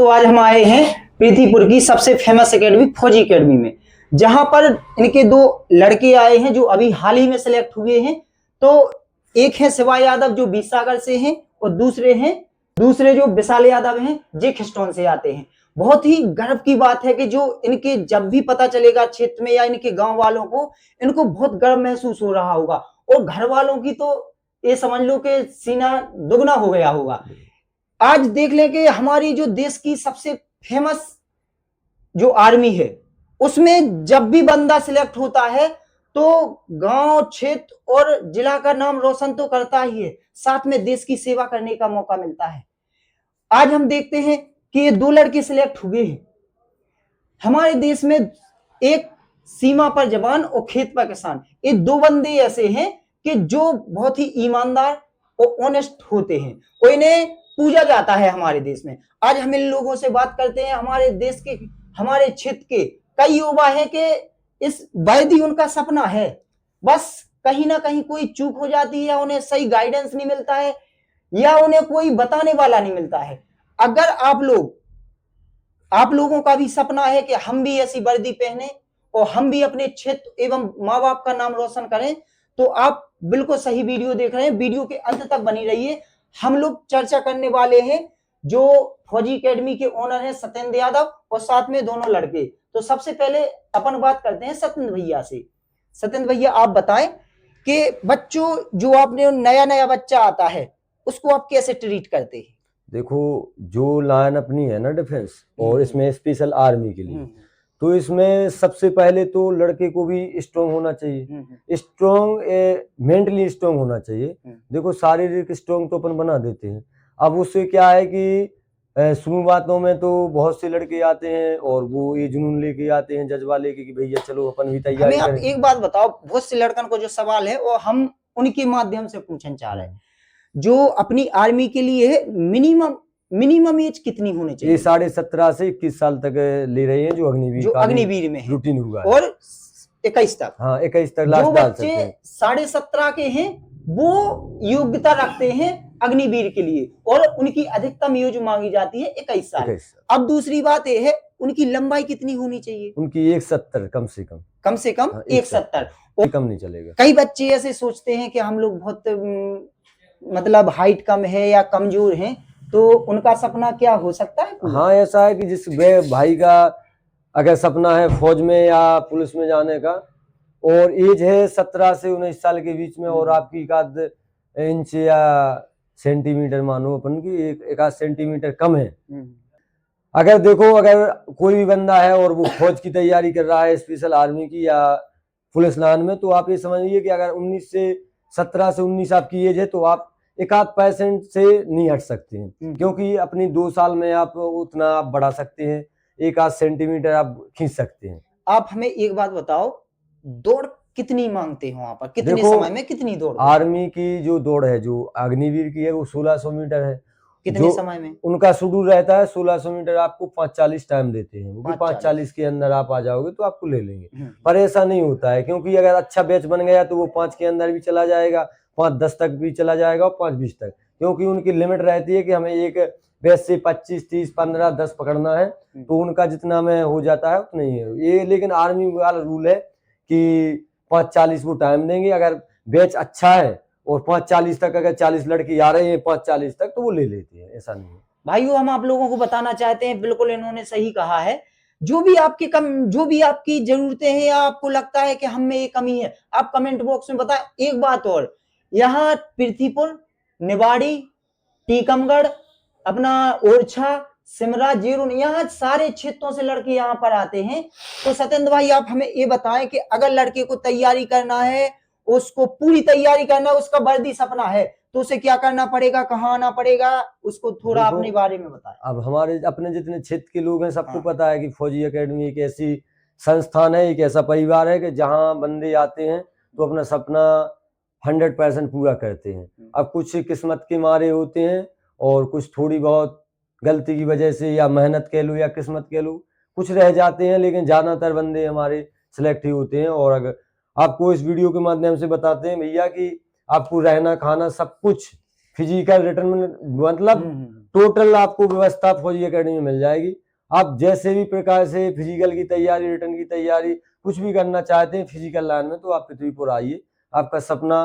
दोस्तों आज हम आए हैं प्रीतिपुर की सबसे फेमस एकेडमी फौजी एकेडमी में, जहां पर इनके दो लड़के आए हैं जो अभी हाल ही में सिलेक्ट हुए हैं। तो एक है शिवा यादव जो बीसागर से हैं और दूसरे जो विशाल यादव हैं जे खिस्टोन से आते हैं। बहुत ही गर्व की बात है कि जो इनके जब भी पता चलेगा क्षेत्र में या इनके गांव वालों को, इनको बहुत गर्व महसूस हो रहा होगा और घर वालों की तो ये समझ लो कि सीना दुगना हो गया होगा। आज देख लें कि हमारी जो देश की सबसे फेमस जो आर्मी है उसमें जब भी बंदा सिलेक्ट होता है तो गांव क्षेत्र और जिला का नाम रोशन तो करता ही है, साथ में देश की सेवा करने का मौका मिलता है। आज हम देखते हैं कि ये दो लड़के सिलेक्ट हुए हैं। हमारे देश में एक सीमा पर जवान और खेत पर किसान, ये दो बंदे ऐसे हैं कि जो बहुत ही ईमानदार और ऑनेस्ट होते हैं और इन्हें पूजा जाता है हमारे देश में। आज हम इन लोगों से बात करते हैं। हमारे देश के, हमारे क्षेत्र के कई युवा हैं कि इस वर्दी उनका सपना है, बस कहीं ना कहीं कोई चूक हो जाती है, उन्हें सही गाइडेंस नहीं मिलता है या उन्हें कोई बताने वाला नहीं मिलता है। अगर आप लोगों का भी सपना है कि हम भी ऐसी वर्दी पहने और हम भी अपने क्षेत्र एवं माँ बाप का नाम रोशन करें, तो आप बिल्कुल सही वीडियो देख रहे हैं। वीडियो के अंत तक बनी रहिए। हम लोग चर्चा करने वाले हैं जो फौजी एकेडमी के ओनर हैं सत्येंद्र यादव और साथ में दोनों लड़के। तो सबसे पहले अपन बात करते हैं सत्येंद्र भैया से। सत्येंद्र भैया आप बताएं कि बच्चों जो आपने नया बच्चा आता है उसको आप कैसे ट्रीट करते हैं? देखो, जो लाइन अपनी है ना डिफेंस और इसमें स्पेशल आर्मी के लिए, तो इसमें सबसे पहले तो लड़के को भी स्ट्रांग होना चाहिए, स्ट्रांग मेंटली स्ट्रांग होना चाहिए। देखो, शारीरिक स्ट्रांग तो अपन बना देते हैं। अब उससे क्या है कि शुरुआतों में तो बहुत से लड़के आते हैं और वो ये जुनून लेके आते हैं, जज्बा लेके कि भैया चलो अपन भी तैयारी करें। आप एक बात बताओ, बहुत से लड़कन को जो सवाल है वो हम उनके माध्यम से पूछना चाह रहे हैं, जो अपनी आर्मी के लिए मिनिमम एज कितनी होनी चाहिए? ये 17.5 से 21 साल तक ले रहे हैं जो अग्निवीर में रूटीन हुआ और 21 तक। हाँ, 21 तक लास्ट डाल सकते हैं। 17.5 के हैं वो योग्यता रखते हैं अग्निवीर के लिए और उनकी अधिकतम एज मांगी जाती है 21 साल। अब दूसरी बात यह है उनकी लंबाई कितनी होनी चाहिए? उनकी 170 कम से कम 170 और कम नहीं चलेगा। कई बच्चे ऐसे सोचते हैं कि हम लोग बहुत मतलब हाइट कम है या कमजोर हैं, तो उनका सपना क्या हो सकता है? हाँ, ऐसा है कि जिस भाई का अगर सपना है फौज में या पुलिस में जाने का और एज है 17 से 19 साल के बीच में और आपकी 1 इंच या सेंटीमीटर मानो अपन की 1 सेंटीमीटर कम है, अगर देखो अगर कोई भी बंदा है और वो फौज की तैयारी कर रहा है स्पेशल आर्मी की या पुलिस लाइन में, तो आप ये समझिए कि अगर 17 से 19 आपकी एज है तो आप 1% से नहीं हट सकते हैं, क्योंकि अपनी 2 साल में आप उतना आप बढ़ा सकते हैं, 1 सेंटीमीटर आप खींच सकते हैं। आप हमें एक बात बताओ, दौड़ कितनी मांगते हो वहां पर, कितने समय में कितनी दौड़? आर्मी की जो दौड़ है जो अग्निवीर की है वो 1600 मीटर है। कितने समय में? उनका शेड्यूल रहता है 1600 मीटर, आपको 5:40 टाइम देते हैं, वो 5:40 के अंदर आप आ जाओगे तो आपको ले लेंगे। पर ऐसा नहीं होता है, क्योंकि अगर अच्छा बैच बन गया तो वो 5 के अंदर भी चला जाएगा, 5:10 तक भी चला जाएगा और 5:20 तक, क्योंकि उनकी लिमिट रहती है कि हमें एक बैच से 25, 30, 15, 10 पकड़ना है, तो उनका जितना में हो जाता है उतना ही है ये। लेकिन आर्मी वाला रूल है कि 5:40 वो टाइम देंगे, अगर बैच अच्छा है और 5:40 तक अगर 40 लड़के आ रहे हैं 5:40 तक तो वो ले लेते हैं, ऐसा नहीं है। भाइयों, हम आप लोगों को बताना चाहते हैं, बिल्कुल इन्होंने सही कहा है। जो भी आपकी जरूरतें हैं या आपको लगता है कि हम में ये कमी है, आप कमेंट बॉक्स में बताएं। एक बात और, यहाँ पृथ्वीपुर, निवाड़ी, टीकमगढ़, अपना ओरछा, सिमरा, जेरून, यहाँ सारे क्षेत्रों से लड़के यहाँ पर आते हैं। तो सत्येंद्र भाई आप हमें ये बताएं कि अगर लड़के को तैयारी करना है, उसको पूरी तैयारी करना है, उसका वर्दी सपना है, तो उसे क्या करना पड़ेगा, कहाँ आना पड़ेगा, उसको थोड़ा अपने बारे में बताएं। अब हमारे अपने जितने क्षेत्र के लोग हैं सबको पता है कि फौजी एकेडमी एक ऐसी संस्थान है, एक ऐसा परिवार है कि जहाँ बंदे आते हैं तो अपना सपना 100% पूरा करते हैं। अब कुछ किस्मत के मारे होते हैं और कुछ थोड़ी बहुत गलती की वजह से या मेहनत कह लो या किस्मत कह लो कुछ रह जाते हैं, लेकिन ज्यादातर बंदे हमारे सिलेक्ट ही होते हैं। और अगर आपको इस वीडियो के माध्यम से बताते हैं भैया कि आपको रहना खाना सब कुछ फिजिकल रिटर्न में मतलब टोटल आपको व्यवस्था फौजी एकेडमी में मिल जाएगी। आप जैसे भी प्रकार से फिजिकल की तैयारी, रिटर्न की तैयारी, कुछ भी करना चाहते हैं फिजिकल लाइन में, तो आप पृथ्वीपुर आइए, आपका सपना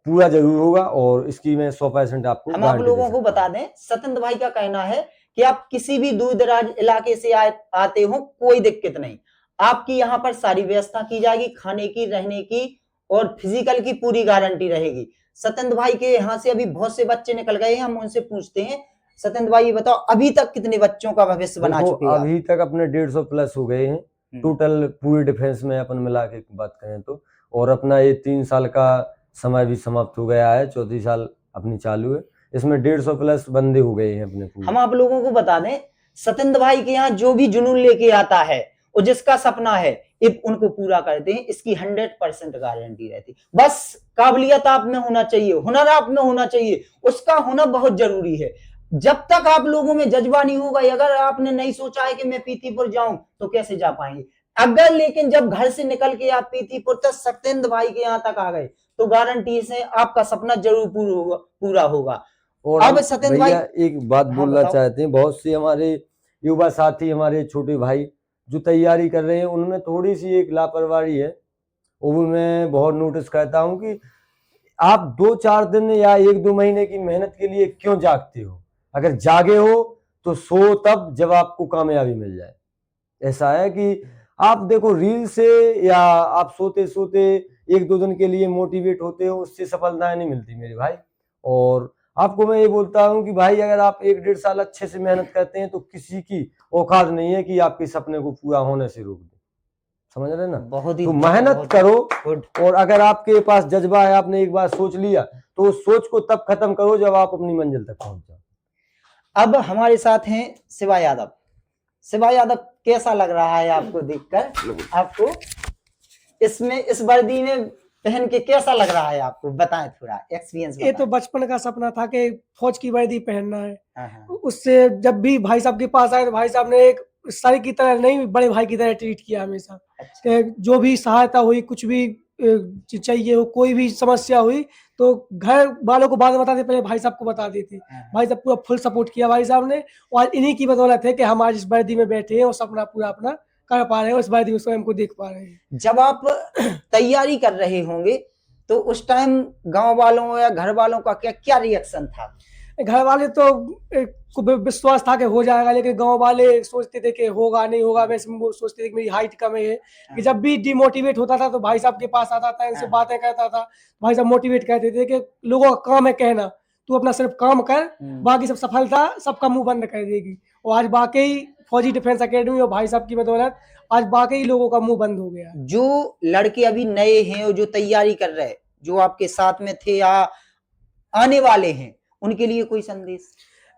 पूरा जरूर होगा और इसकी मैं 100% आपको हम आप गारंटी दे लोगों को सकता बता दें, सत्येंद्र भाई का कहना है कि आप किसी भी दूर दराज इलाके से आते हो, कोई दिक्कत नहीं, आपकी यहाँ पर सारी व्यवस्था की जाएगी, खाने की, रहने की और फिजिकल की पूरी गारंटी रहेगी। सत्येंद्र भाई के यहाँ से अभी बहुत से बच्चे निकल गए हैं, हम उनसे पूछते हैं। सत्येंद्र भाई, ये बताओ, अभी तक कितने बच्चों का भविष्य बना देखो, चुके हैं आप? अभी तक अपने 150 प्लस हो गए हैं टोटल पूरी डिफेंस में अपन मिला के बात करें तो। और अपना ये 3 साल का समय भी समाप्त हो गया है, 4थी साल अपनी चालू है, इसमें 150 प्लस बंदे हो गए हैं अपने पूरे। हम आप लोगों को बता दें, सत्येंद्र भाई के यहाँ जो भी जुनून लेके आता है और जिसका सपना है, ये उनको पूरा करते हैं, इसकी 100% गारंटी रहती। बस काबिलियत आप में होना चाहिए, हुनर आप में होना चाहिए, उसका होना बहुत जरूरी है। जब तक आप लोगों में जज्बा नहीं होगा, अगर आपने नहीं सोचा है कि मैं पीथीपुर जाऊं, तो कैसे जा पाएंगे? अगर लेकिन जब घर से निकल के आप पीथीपुर तक सत्येंद्र भाई के यहाँ तक आ गए, तो गारंटी से आपका सपना जरूर पूरा होगा। और अब सत्येंद्र भाई, भैया एक बात बोलना बताओ। चाहते हैं, बहुत से हमारे युवा साथी, हमारे छोटे भाई जो तैयारी कर रहे हैं, उनमें थोड़ी सी एक लापरवाही है, वो भी मैं बहुत नोटिस करता हूँ कि आप 2-4 दिन या 1-2 महीने की मेहनत के लिए क्यों जागते हो? अगर जागे हो तो सो तब जब आपको कामयाबी मिल जाए। ऐसा है कि आप देखो, रील से या आप सोते सोते 1-2 दिन के लिए मोटिवेट होते हो, उससे सफलताएं नहीं मिलती मेरे भाई। और आपको मैं ये बोलता हूँ कि भाई, अगर आप 1-1.5 साल अच्छे से मेहनत करते हैं तो किसी की औकात नहीं है कि आपके सपने को पूरा होने से रोक दे। समझ रहे ना? बहुत ही तो मेहनत करो, गुड। और अगर आपके पास जज्बा है, आपने एक बार सोच लिया, तो उस सोच को तब खत्म करो जब आप अपनी मंजिल तक पहुंच जाओ। अब हमारे साथ हैं शिवा यादव। शिवा यादव, कैसा लग रहा है आपको देखकर? आपको इसमें, इस वर्दी में पहन के कैसा लग रहा है आपको? बताएं, थोड़ा एक्सपीरियंस ये तो बताएं। बचपन का सपना था कि फौज की वर्दी पहनना है। हाँ, हाँ। उससे जब भी भाई साहब के पास आए तो भाई साहब ने एक सारी की तरह नहीं, बड़े भाई की तरह ट्रीट किया हमेशा। अच्छा। कि जो भी सहायता हुई, कुछ भी चाहिए हो, कोई भी समस्या हुई तो घर वालों को बाद में बताते, पहले भाई साहब को बता देती। हाँ। भाई साहब पूरा फुल सपोर्ट किया भाई साहब ने, और आज इन्हीं की बदौलत है कि हम आज इस वर्दी में बैठे हैं और सपना पूरा अपना कर पा रहे हैं, उस वर्दी में स्वयं को देख पा रहे हैं। जब आप तैयारी कर रहे होंगे, तो उस टाइम गांव वालों या घर वालों का क्या क्या रिएक्शन था? घर वाले तो को विश्वास था कि हो जाएगा, लेकिन गांव वाले सोचते थे कि होगा नहीं होगा। वैसे वो सोचते थे कि मेरी हाइट कम है। कि जब भी डिमोटिवेट होता था तो भाई साहब के पास आता था, इनसे बातें करता था। भाई साहब मोटिवेट करते थे कि लोगों का काम है कहना, तू अपना सिर्फ काम कर, बाकी सब सफलता सबका मुंह बंद कर देगी। और आज वाकई फौजी डिफेंस एकेडमी और भाई साहब की बदौलत आज वाकई लोगों का मुंह बंद हो गया। जो लड़के अभी नए हैं और जो तैयारी कर रहे हैं, जो आपके साथ में थे या आने वाले हैं, उनके लिए कोई संदेश?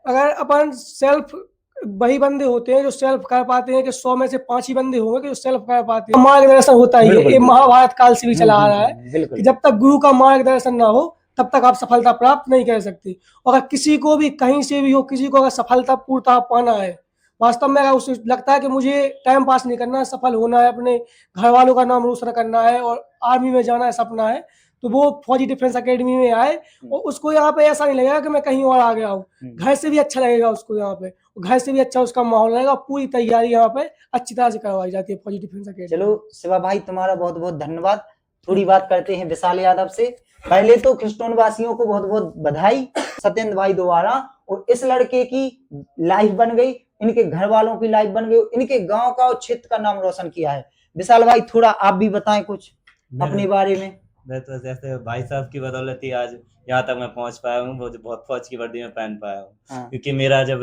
अगर अपन सेल्फ, वही बंदे होते हैं जो सेल्फ कर पाते हैं, कि 100 में से 5 ही बंदे होंगे कि जो सेल्फ कर पाते हैं। मार्गदर्शन होता ही है, ये महाभारत काल से भी चला आ रहा है कि जब तक गुरु का मार्गदर्शन ना हो तब तक आप सफलता प्राप्त नहीं कर सकते। और अगर किसी को भी कहीं से भी हो, किसी को अगर सफलता पूर्णतः पाना है, वास्तव में अगर उसे लगता है कि मुझे टाइम पास नहीं करना है, सफल होना है, अपने घर वालों का नाम रोशन करना है और आर्मी में जाना है सपना है, तो वो फौजी डिफेंस एकेडमी में आए। और उसको यहाँ पे ऐसा नहीं लगेगा कि मैं कहीं और आ गया हूँ, घर से भी अच्छा लगेगा उसको यहाँ पे, घर से भी अच्छा उसका माहौल रहेगा। पूरी तैयारी यहाँ पे अच्छी तरह से करवाई जाती है फौजी डिफेंस एकेडमी। चलो शिवा भाई, तुम्हारा बहुत बहुत धन्यवाद। थोड़ी बात करते हैं विशाल यादव से। पहले तो खिस्टोन वासियों को बहुत बहुत बधाई सत्येंद्र भाई द्वारा, और इस लड़के की लाइफ बन गई, इनके घर वालों की लाइफ बन गई, इनके गांव का और क्षेत्र का नाम रोशन किया है। विशाल भाई, थोड़ा आप भी बताएं कुछ अपने बारे में। मैं तो जैसे भाई साहब की बदौलत ही आज यहाँ तक मैं पहुंच पाया हूँ, बहुत फौज की वर्दी में पहन पाया हूँ। हाँ। क्योंकि मेरा जब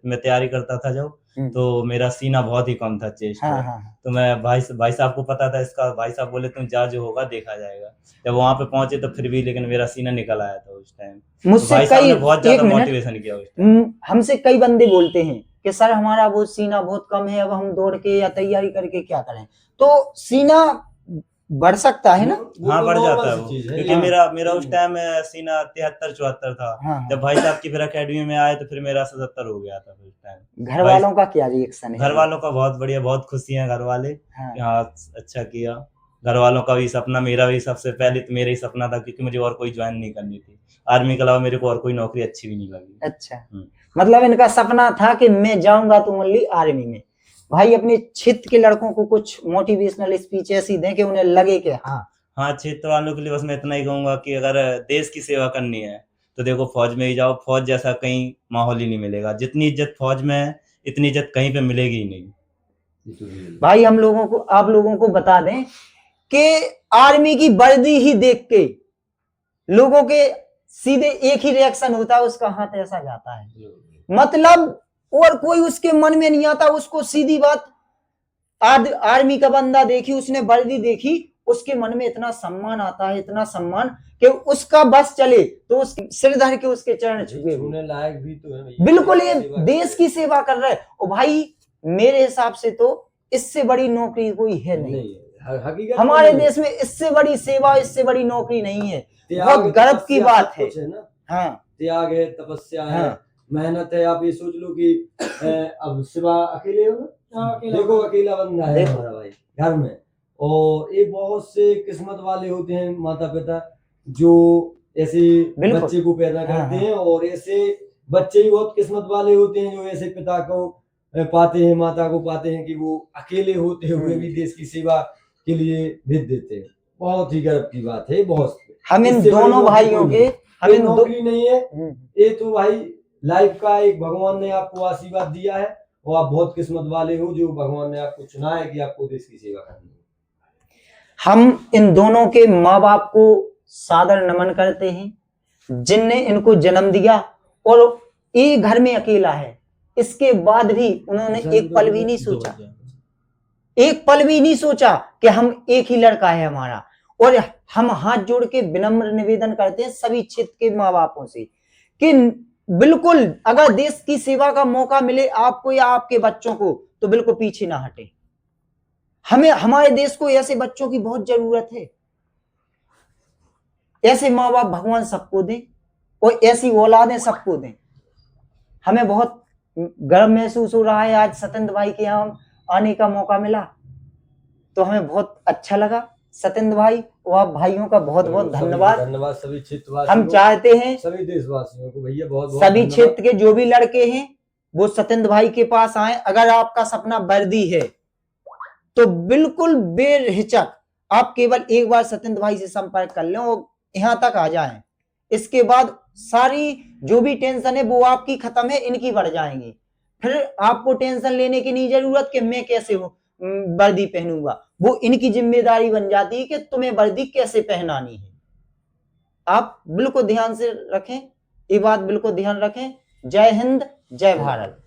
मैं तैयारी करता था जब, तो मेरा सीना बहुत ही कम था चेस्ट हाँ, में। हाँ। तो मैं भाई साहब को पता था इसका, भाई साहब बोले तुम जा, जो होगा देखा जाएगा। जब वहां पे पहुंचे तो फिर भी लेकिन मेरा सीना निकल आया था उस टाइम। मुझसे भाई साहब कई, ने बहुत ज्यादा एक मिनट, मोटिवेशन किया उस टाइम। हमसे कई बंदे बोलते हैं कि सर हमारा वो सीना बहुत कम है, अब हम दौड़ के या तैयारी करके क्या करें? तो सीना बढ़ सकता है ना? हाँ, बढ़ जाता है वो, क्योंकि मेरा उस टाइम सीना 73-74 था। हाँ। जब भाई साहब की फिर अकेडमी में आए तो फिर मेरा 77 हो गया था उस टाइम। घर वालों का क्या रिएक्शन है? घर वालों का बहुत बढ़िया, बहुत खुशी है घर वाले। हाँ। यहाँ अच्छा किया। घर वालों का भी सपना, मेरा भी सबसे पहले तो मेरा ही सपना था, क्योंकि मुझे और कोई ज्वाइन नहीं करनी थी। आर्मी के अलावा मेरे को और कोई नौकरी अच्छी भी नहीं लगी। अच्छा, मतलब इनका सपना था कि मैं जाऊंगा तो ओनली आर्मी में। भाई अपने क्षेत्र के लड़कों को कुछ मोटिवेशनल स्पीच ऐसी दें कि उन्हें लगे कि हाँ, क्षेत्र वालों के लिए बस मैं इतना ही कहूंगा कि अगर देश की सेवा करनी है तो देखो फौज में ही जाओ। फौज जैसा कहीं माहौल ही नहीं मिलेगा। जितनी इज्जत फौज में है इतनी इज्जत कहीं पे मिलेगी ही नहीं। भाई हम लोगों को, आप लोगों को बता दें कि आर्मी की वर्दी ही देख के लोगों के सीधे एक ही रिएक्शन होता है, उसका हाथ ऐसा जाता है। मतलब और कोई उसके मन में नहीं आता। उसको सीधी बात, आर्मी का बंदा देखी, उसने वर्दी देखी, उसके मन में इतना सम्मान आता है, इतना सम्मान कि उसका बस चले तो उसके सिर धर के उसके चरण झुके हुए। लायक भी तो है बिल्कुल ये देश की सेवा कर रहे हैं। और भाई मेरे हिसाब से तो इससे बड़ी नौकरी कोई है नहीं। हमारे देश में इससे बड़ी सेवा, इससे बड़ी नौकरी नहीं है। बहुत गर्व की बात है। हाँ, त्याग है, तपस्या है, मेहनत है। आप ये सोच लो कि अब सिवा अकेले हो ना, देखो अकेला बंदा है हमारा भाई घर में, और ये बहुत से किस्मत वाले होते हैं माता पिता जो ऐसे बच्चे को पैदा करते हैं, और ऐसे बच्चे ही बहुत किस्मत वाले होते हैं जो ऐसे पिता को पाते हैं, माता को पाते हैं कि वो अकेले होते हुए भी देश की सेवा के लिए भेज देते हैं। बहुत ही गर्व की बात है। बहुत हम इन दोनों भाइयों के, हमें नौकरी नहीं है, ये तो भाई लाइफ का एक भगवान ने आपको आशीर्वाद दिया है, और आप बहुत किस्मत वाले हो जो भगवान ने आपको चुना है कि आपको देश की सेवा करनी है। हम इन दोनों के माँ बाप को सादर नमन करते हैं जिनने इनको जन्म दिया, और ये घर में अकेला है। इसके बाद भी उन्होंने एक पल भी नहीं सोचा, एक पल भी नहीं सोचा कि हम एक ही लड़का है हमारा। और हम हाथ जोड़ के विनम्र निवेदन करते हैं सभी क्षेत्र के माँ बापों से कि बिल्कुल अगर देश की सेवा का मौका मिले आपको या आपके बच्चों को तो बिल्कुल पीछे ना हटे। हमें, हमारे देश को ऐसे बच्चों की बहुत जरूरत है। ऐसे माँ बाप भगवान सबको दें और ऐसी औलादें सबको दें। हमें बहुत गर्व महसूस हो रहा है आज सत्येंद्र भाई के यहाँ आने का मौका मिला, तो हमें बहुत अच्छा लगा। सत्येंद्र भाई और आप भाइयों का बहुत बहुत धन्यवाद। धन्यवाद सभी क्षेत्रवासियों, हम चाहते हैं सभी देशवासियों को भैया बहुत बहुत सभी क्षेत्र के जो भी लड़के हैं वो सत्येंद्र भाई के पास आए। अगर आपका सपना वर्दी है तो बिल्कुल बेहिचक आप केवल एक बार सत्येंद्र भाई से संपर्क कर लें और यहाँ तक आ जाएं। इसके बाद सारी जो भी टेंशन है वो आपकी खत्म है, इनकी बढ़ जाएंगी। फिर आपको टेंशन लेने की नहीं जरूरत कि मैं कैसे वर्दी पहनूंगा। वो इनकी जिम्मेदारी बन जाती है कि तुम्हें वर्दी कैसे पहनानी है। आप बिल्कुल ध्यान से रखें, ये बात बिल्कुल ध्यान रखें। जय हिंद, जय भारत।